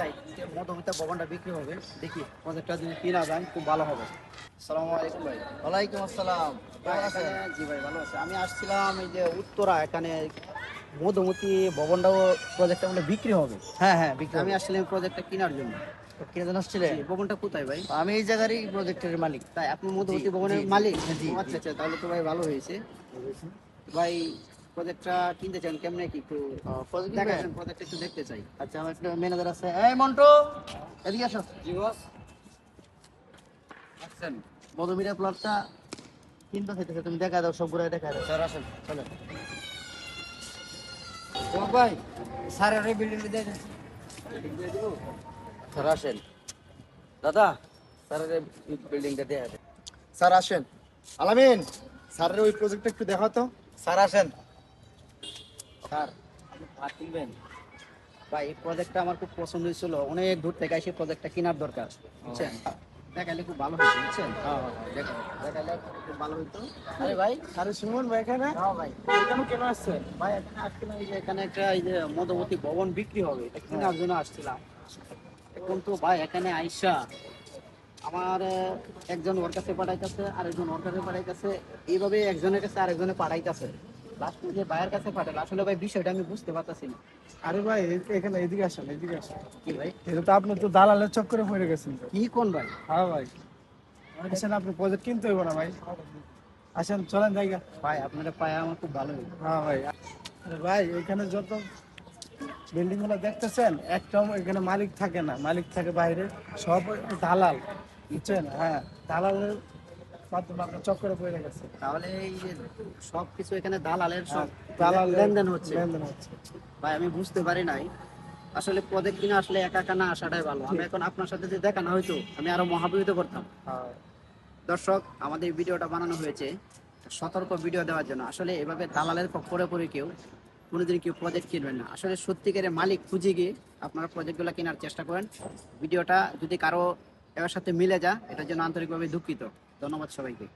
যাই যে মধ্যবিত্ত ভবনটা বিক্রি হবে, দেখি প্রজেক্টটা যদি কিনা যায় খুব ভালো হবে। আসসালামু আলাইকুম ভাই। ওয়ালাইকুম আসসালাম, কেমন আছেন? জি ভাই, ভালো আছে। আমি আসছিলাম এই যে উত্তরা, এখানে মধুমতি ভবনটাও প্রজেক্টটা মানে বিক্রি হবে। হ্যাঁ হ্যাঁ, বিক্রি আমি হবে। আসছিলাম প্রজেক্টটা কেনার জন্য। কিনে জান আসছিলেন? জি, ভবনটা কোথায় ভাই? আমি এই জায়গারই প্রজেক্টের মালিক। তাই আপনি জি মধুমতি জি ভবনের জি মালিক? জি ও জি। আচ্ছা আচ্ছা, তাহলে তো ভাই ভালো হয়েছে। ভাই প্রজেক্টটা কিনতে চান কেমনে কি একটু প্রজেক্ট কিনবেন? দেখাবেন? প্রজেক্ট একটু দেখতে চাই। আচ্ছা, আমার একটা ম্যানেজার আছে। এই মন্টু, এদিকে আসো। জি বস, আসছেন? মধুমিরা প্লটটা কিনতে চাইতেছে, তুমি দেখা দাও, সবগুলো দেখা দাও। স্যার আসেন। চলো। ভাই স্যারের এই বিল্ডিং দিয়ে দিব। স্যার আসেন। দাদা, স্যারের এই বিল্ডিংটা দেখা দেয়। স্যার আসেন। আলামিন, স্যারের ওই প্রজেক্টটা একটু দেখাও তো। স্যার আসেন। স্যার আপনি ফ্ল্যাট কিনবেন? ভাই এই প্রজেক্টটা আমার খুব পছন্দ হয়েছিল, অনেক দূর থেকে এসে প্রজেক্টটা কেনার দরকার, বুঝছেন? দেখালে খুব ভালো হতো, বুঝছেন? দেখালে খুব ভালো হতো। আরে ভাই, আরে সুমন ভাই এখানে? হ্যাঁ ভাই। এখানে কেন আসছেন? ভাই এখানে আসছিলাম এই যে এখানে একটা এই যে মধুমতি ভবন বিক্রি হবে, এটা কেনার জন্য আসছিলাম। এখন তো ভাই এখানে আইসা আমার একজন ওর কাছে পাঠাইতেছে, আরেকজন ওর কাছে পাঠাইতেছে, এইভাবে একজনের কাছে আরেকজনে পাঠাইতেছে। লাস্ট যে ভাইয়ের কাছে পাঠালো, আসলে ভাই বিষয়টা আমি বুঝতে পারতাছি না। আরে ভাই, এখানে এদিকে আসেন, এদিকে আসেন। কি ভাই? এটা তো আপনি তো দালালের চক্করে পড়ে গেছেন তো। কি কোন ভাই? হ্যাঁ ভাই, আসেন, আপনি প্রজেক্ট কিনতে হইব না ভাই। আসেন, চলেন জায়গা। ভাই আপনারা পায়ে আমার খুব ভালো হলো। হ্যাঁ ভাই। আরে ভাই, এখানে যত বিল্ডিং গুলো দেখতেছেন, একটাও এখানে মালিক থাকে না, মালিক থাকে বাইরে, সব দালাল, বুঝছেন? হ্যাঁ, দালালের মাধ্যমে আপনার চক্করে পড়ে গেছে। তাহলে এই যে সবকিছু এখানে দালালের সব হ্যাঁ, দালালের লেনদেন হচ্ছে। লেনদেন হচ্ছে। ভাই আমি বুঝতে পারি নাই, আসলে প্রজেক্ট কিনা আসলে একা একা না আসাটাই ভালো। আমি এখন আপনার সাথে যদি দেখা না হইতো আমি আরো মহাবিহিত করতাম। হ্যাঁ। দর্শক, আমাদের ভিডিওটা বানানো হয়েছে সতর্ক ভিডিও দেওয়ার জন্য। আসলে এভাবে দালালের পরে পরে কেউ কোনোদিন কেউ প্রজেক্ট কিনবেন না। আসলে সত্যিকারের মালিক খুঁজে গিয়ে আপনারা প্রজেক্টগুলো কেনার চেষ্টা করেন। ভিডিওটা যদি কারো এর সাথে মিলে যায়, এটার জন্য আন্তরিকভাবে দুঃখিত। ধন্যবাদ সবাইকে।